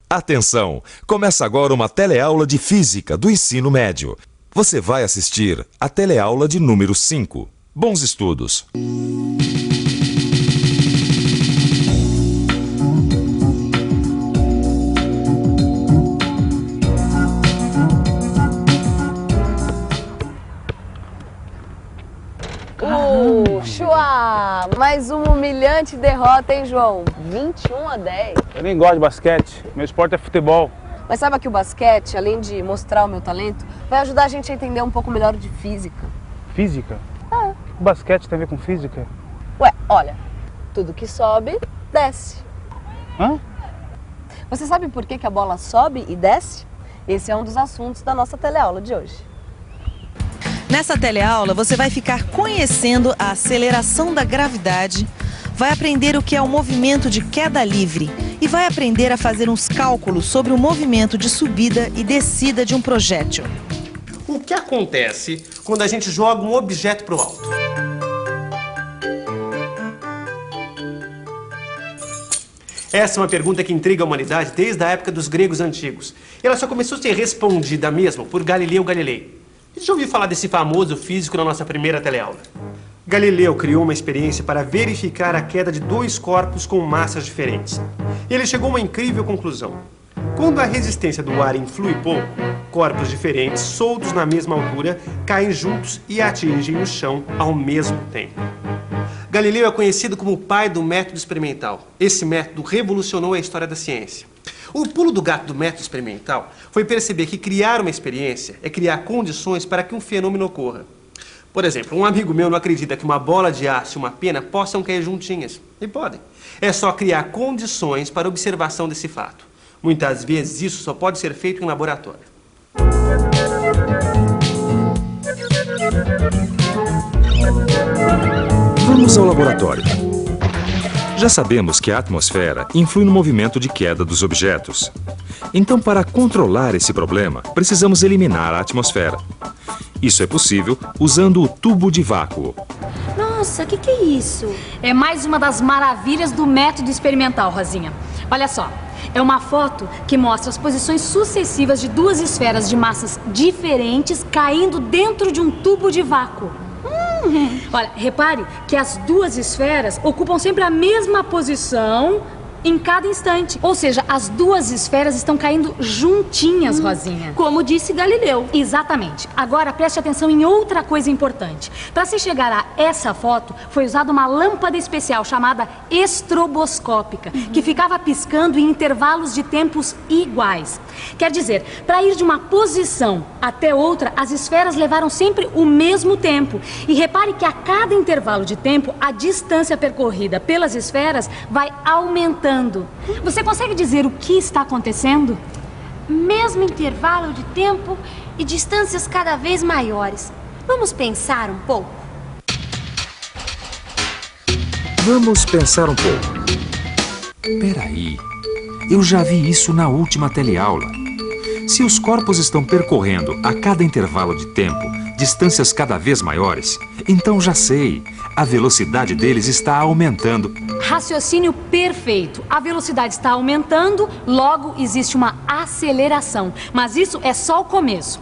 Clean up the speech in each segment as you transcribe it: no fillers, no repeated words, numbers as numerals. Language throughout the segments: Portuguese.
Atenção! Começa agora uma teleaula de Física do ensino médio. Você vai assistir a teleaula de número 5. Bons estudos! Chua! Mais uma humilhante derrota, hein, João? 21-10. Eu nem gosto de basquete, meu esporte é futebol. Mas sabe que o basquete, além de mostrar o meu talento, vai ajudar a gente a entender um pouco melhor de física. Física? É. O basquete tem a ver com física? Ué, olha, tudo que sobe, desce. Hã? Você sabe por que a bola sobe e desce? Esse é um dos assuntos da nossa teleaula de hoje. Nessa teleaula, você vai ficar conhecendo a aceleração da gravidade, vai aprender o que é o movimento de queda livre e vai aprender a fazer uns cálculos sobre o movimento de subida e descida de um projétil. O que acontece quando a gente joga um objeto para o alto? Essa é uma pergunta que intriga a humanidade desde a época dos gregos antigos. E ela só começou a ser respondida mesmo por Galileu Galilei. Já ouviu falar desse famoso físico na nossa primeira teleaula? Galileu criou uma experiência para verificar a queda de dois corpos com massas diferentes. E ele chegou a uma incrível conclusão. Quando a resistência do ar influi pouco, corpos diferentes, soltos na mesma altura, caem juntos e atingem o chão ao mesmo tempo. Galileu é conhecido como o pai do método experimental. Esse método revolucionou a história da ciência. O pulo do gato do método experimental foi perceber que criar uma experiência é criar condições para que um fenômeno ocorra. Por exemplo, um amigo meu não acredita que uma bola de aço e uma pena possam cair juntinhas. E podem. É só criar condições para a observação desse fato. Muitas vezes isso só pode ser feito em laboratório. Vamos ao laboratório. Já sabemos que a atmosfera influi no movimento de queda dos objetos. Então, para controlar esse problema, precisamos eliminar a atmosfera. Isso é possível usando o tubo de vácuo. Nossa, o que é isso? É mais uma das maravilhas do método experimental, Rosinha. Olha só, é uma foto que mostra as posições sucessivas de duas esferas de massas diferentes caindo dentro de um tubo de vácuo. Olha, repare que as duas esferas ocupam sempre a mesma posição em cada instante. Ou seja, as duas esferas estão caindo juntinhas, Rosinha. Como disse Galileu. Exatamente. Agora preste atenção em outra coisa importante. Para se chegar a essa foto, foi usada uma lâmpada especial chamada estroboscópica, que ficava piscando em intervalos de tempos iguais. Quer dizer, para ir de uma posição até outra, as esferas levaram sempre o mesmo tempo. E repare que a cada intervalo de tempo, a distância percorrida pelas esferas vai aumentando. Você consegue dizer o que está acontecendo? Mesmo intervalo de tempo e distâncias cada vez maiores. Vamos pensar um pouco? Vamos pensar um pouco. Peraí, eu já vi isso na última teleaula. Se os corpos estão percorrendo a cada intervalo de tempo distâncias cada vez maiores, então já sei, a velocidade deles está aumentando. Raciocínio perfeito. A velocidade está aumentando, logo existe uma aceleração. Mas isso é só o começo.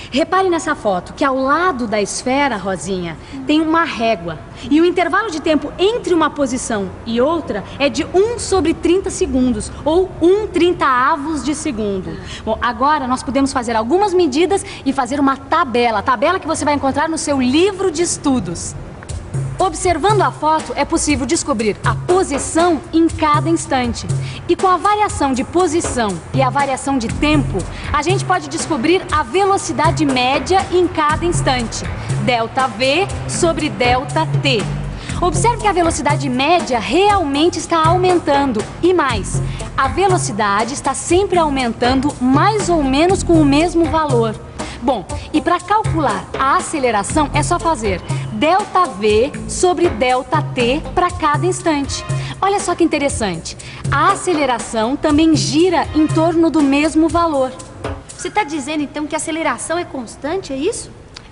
Repare nessa foto que ao lado da esfera, Rosinha, tem uma régua. E o intervalo de tempo entre uma posição e outra é de 1 sobre 30 segundos, ou 1/30avos de segundo. Bom, agora nós podemos fazer algumas medidas e fazer uma tabela. Tabela que você vai encontrar no seu livro de estudos. Observando a foto, é possível descobrir a posição em cada instante. E com a variação de posição e a variação de tempo, a gente pode descobrir a velocidade média em cada instante. ΔV sobre ΔT. Observe que a velocidade média realmente está aumentando. E mais, a velocidade está sempre aumentando mais ou menos com o mesmo valor. Bom, e para calcular a aceleração é só fazer ΔV sobre ΔT para cada instante. Olha só que interessante. A aceleração também gira em torno do mesmo valor. Você está dizendo então que a aceleração é constante, é isso?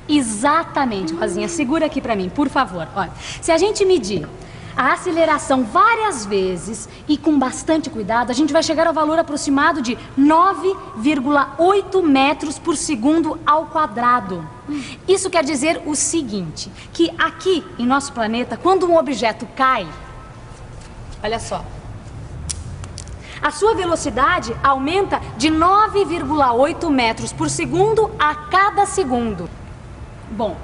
Exatamente, Rosinha. Segura aqui para mim, por favor. Olha, se a gente medir a aceleração várias vezes e com bastante cuidado, a gente vai chegar ao valor aproximado de 9,8 metros por segundo ao quadrado. Isso quer dizer o seguinte, que aqui em nosso planeta, quando um objeto cai, olha só, a sua velocidade aumenta de 9,8 metros por segundo a cada segundo. Bom,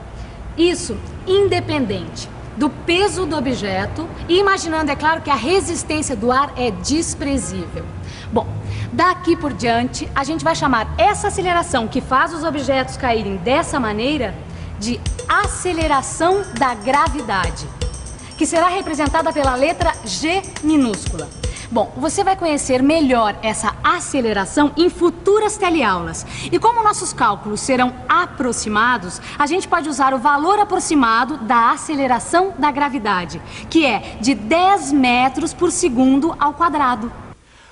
isso independente do peso do objeto e imaginando, é claro, que a resistência do ar é desprezível. Bom, daqui por diante, a gente vai chamar essa aceleração que faz os objetos caírem dessa maneira de aceleração da gravidade, que será representada pela letra G minúscula. Bom, você vai conhecer melhor essa aceleração em futuras teleaulas. E como nossos cálculos serão aproximados, a gente pode usar o valor aproximado da aceleração da gravidade, que é de 10 metros por segundo ao quadrado.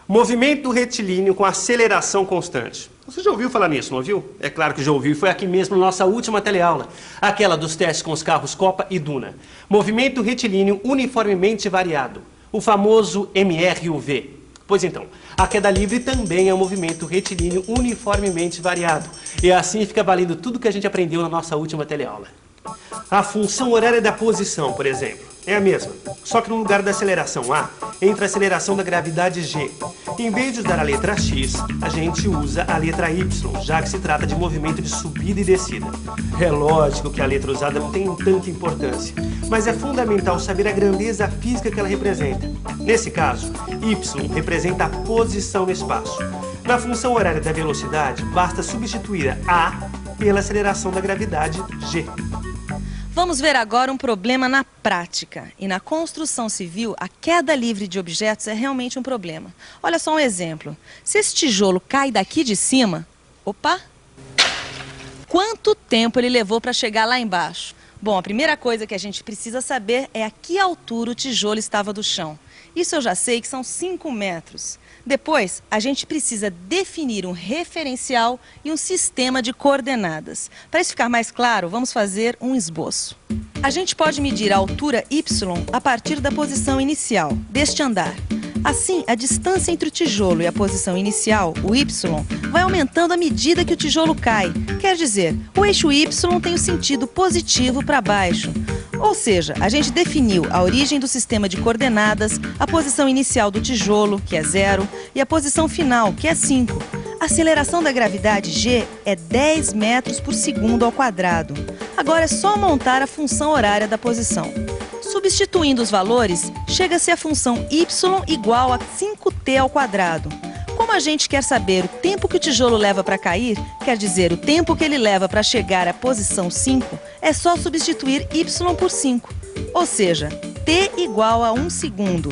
Movimento retilíneo com aceleração constante. Você já ouviu falar nisso, não ouviu? É claro que já ouviu, foi aqui mesmo na nossa última teleaula. Aquela dos testes com os carros Copa e Duna. Movimento retilíneo uniformemente variado. O famoso MRUV. Pois então, a queda livre também é um movimento retilíneo uniformemente variado. E assim fica valendo tudo que a gente aprendeu na nossa última teleaula. A função horária da posição, por exemplo, é a mesma, só que no lugar da aceleração A, entra a aceleração da gravidade G. Em vez de usar a letra X, a gente usa a letra Y, já que se trata de movimento de subida e descida. É lógico que a letra usada não tem tanta importância, mas é fundamental saber a grandeza física que ela representa. Nesse caso, Y representa a posição no espaço. Na função horária da velocidade, basta substituir a A pela aceleração da gravidade G. Vamos ver agora um problema na prática. E na construção civil, a queda livre de objetos é realmente um problema. Olha só um exemplo. Se esse tijolo cai daqui de cima, opa! Quanto tempo ele levou para chegar lá embaixo? Bom, a primeira coisa que a gente precisa saber é a que altura o tijolo estava do chão. Isso eu já sei que são 5 metros. Depois, a gente precisa definir um referencial e um sistema de coordenadas. Para isso ficar mais claro, vamos fazer um esboço. A gente pode medir a altura Y a partir da posição inicial deste andar. Assim, a distância entre o tijolo e a posição inicial, o Y, vai aumentando à medida que o tijolo cai. Quer dizer, o eixo Y tem o sentido positivo para baixo. Ou seja, a gente definiu a origem do sistema de coordenadas, a posição inicial do tijolo, que é 0, e a posição final, que é 5. A aceleração da gravidade G é 10 metros por segundo ao quadrado. Agora é só montar a função horária da posição. Substituindo os valores, chega-se à função y igual a 5t ao quadrado. Como a gente quer saber o tempo que o tijolo leva para cair, quer dizer, o tempo que ele leva para chegar à posição 5, é só substituir y por 5. Ou seja, t igual a 1 segundo.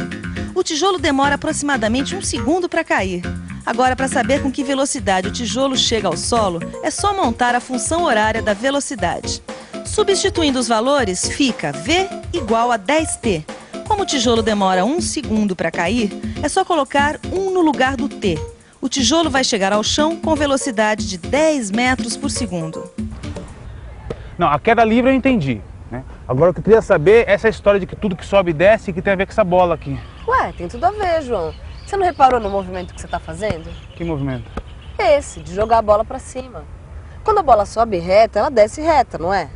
O tijolo demora aproximadamente 1 segundo para cair. Agora, para saber com que velocidade o tijolo chega ao solo, é só montar a função horária da velocidade. Substituindo os valores, fica v igual a 10t. Como o tijolo demora 1 segundo para cair, é só colocar 1 no lugar do t. O tijolo vai chegar ao chão com velocidade de 10 metros por segundo. Não, a queda livre eu entendi, né? Agora o que eu queria saber é essa história de que tudo que sobe e desce que tem a ver com essa bola aqui. Ué, tem tudo a ver, João. Você não reparou no movimento que você está fazendo? Que movimento? Esse, de jogar a bola para cima. Quando a bola sobe reta, ela desce reta, não é?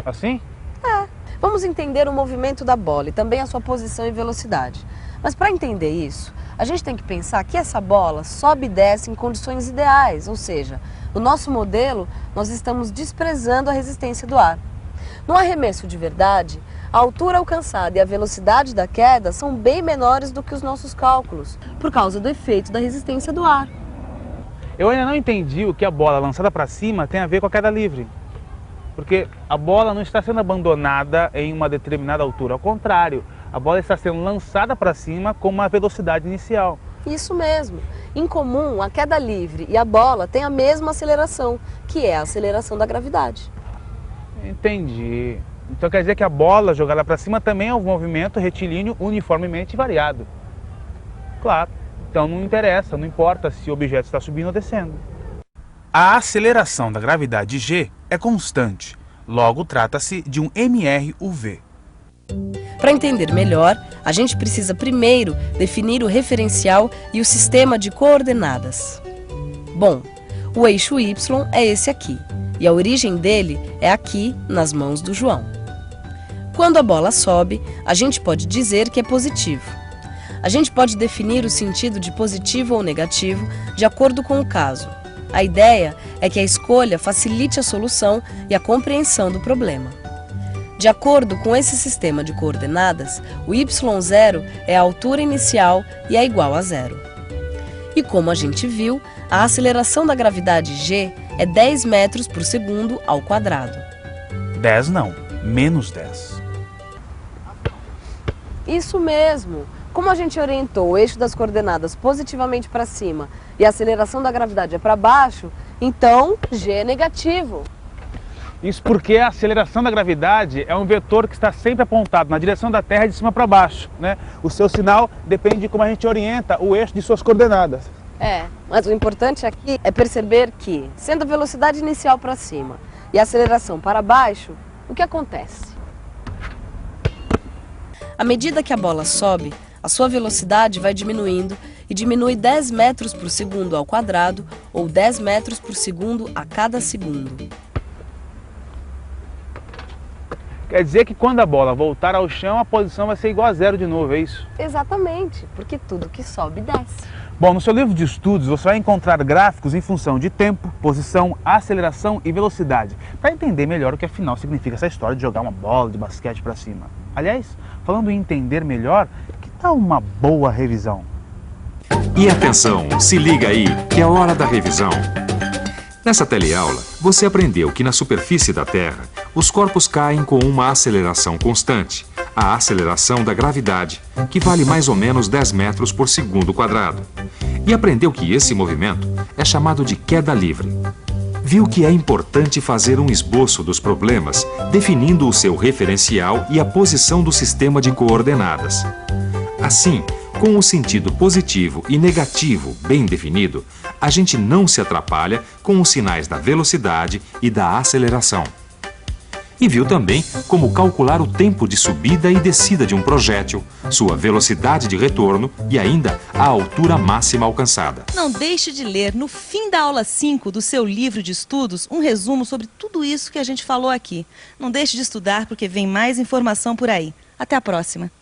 Assim? É. Vamos entender o movimento da bola e também a sua posição e velocidade. Mas para entender isso, a gente tem que pensar que essa bola sobe e desce em condições ideais, ou seja, no nosso modelo, nós estamos desprezando a resistência do ar. No arremesso de verdade, a altura alcançada e a velocidade da queda são bem menores do que os nossos cálculos, por causa do efeito da resistência do ar. Eu ainda não entendi o que a bola lançada para cima tem a ver com a queda livre. Porque a bola não está sendo abandonada em uma determinada altura, ao contrário, a bola está sendo lançada para cima com uma velocidade inicial. Isso mesmo. Em comum, a queda livre e a bola têm a mesma aceleração, que é a aceleração da gravidade. Entendi. Então quer dizer que a bola jogada para cima também é um movimento retilíneo uniformemente variado. Claro, então não interessa, não importa se o objeto está subindo ou descendo. A aceleração da gravidade G é constante, logo trata-se de um MRUV. Para entender melhor, a gente precisa primeiro definir o referencial e o sistema de coordenadas. Bom, o eixo Y é esse aqui, e a origem dele é aqui, nas mãos do João. Quando a bola sobe, a gente pode dizer que é positivo. A gente pode definir o sentido de positivo ou negativo de acordo com o caso. A ideia é que a escolha facilite a solução e a compreensão do problema. De acordo com esse sistema de coordenadas, o y0 é a altura inicial e é igual a 0. E como a gente viu, a aceleração da gravidade g é 10 metros por segundo ao quadrado. 10 não, menos 10. Isso mesmo! Como a gente orientou o eixo das coordenadas positivamente para cima e a aceleração da gravidade é para baixo, então g é negativo. Isso porque a aceleração da gravidade é um vetor que está sempre apontado na direção da Terra de cima para baixo, né? O seu sinal depende de como a gente orienta o eixo de suas coordenadas. Mas o importante aqui é perceber que, sendo a velocidade inicial para cima e a aceleração para baixo, o que acontece? À medida que a bola sobe, a sua velocidade vai diminuindo e diminui 10 metros por segundo ao quadrado ou 10 metros por segundo a cada segundo. Quer dizer que quando a bola voltar ao chão, a posição vai ser igual a 0 de novo, é isso? Exatamente, porque tudo que sobe desce. Bom, no seu livro de estudos você vai encontrar gráficos em função de tempo, posição, aceleração e velocidade, para entender melhor o que afinal significa essa história de jogar uma bola de basquete para cima. Aliás, falando em entender melhor, que tal uma boa revisão? E atenção, se liga aí, que é hora da revisão. Nessa teleaula, você aprendeu que na superfície da Terra, os corpos caem com uma aceleração constante, a aceleração da gravidade, que vale mais ou menos 10 metros por segundo quadrado. E aprendeu que esse movimento é chamado de queda livre. Viu que é importante fazer um esboço dos problemas, definindo o seu referencial e a posição do sistema de coordenadas. Assim, com o sentido positivo e negativo bem definido, a gente não se atrapalha com os sinais da velocidade e da aceleração. E viu também como calcular o tempo de subida e descida de um projétil, sua velocidade de retorno e ainda a altura máxima alcançada. Não deixe de ler, no fim da aula 5 do seu livro de estudos, um resumo sobre tudo isso que a gente falou aqui. Não deixe de estudar porque vem mais informação por aí. Até a próxima!